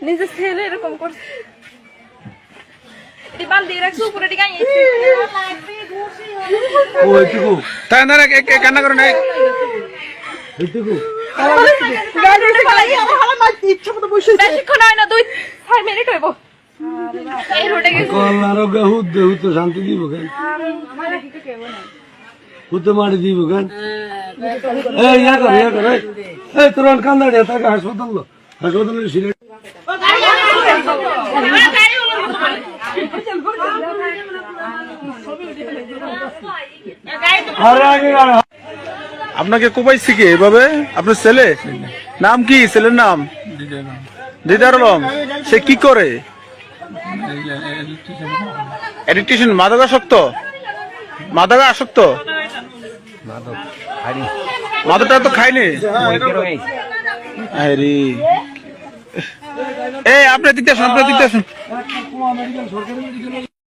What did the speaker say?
নিজের ছেলে এরকম করছে বাল দিয়ে রাখছো উপরে দিকে তাই না কান্না করে নাই বেশিক্ষণ হয় না 2-6 মিনিট হইব এই রোডে গেছে শান্তি দিব কেন হুতে মারি দিব কেন তোর কান্দাড়ি তাকে হাসপাতাল সিলেট আপনাকে কোপাইছি কি এভাবে আপনার ছেলে নাম কি ছেলের নাম দিদার আলম সে কি করে এডিকশন মাদকাসক্ত মাদকটা তো খাইনি আরে এই আপনার দিকতে আসুন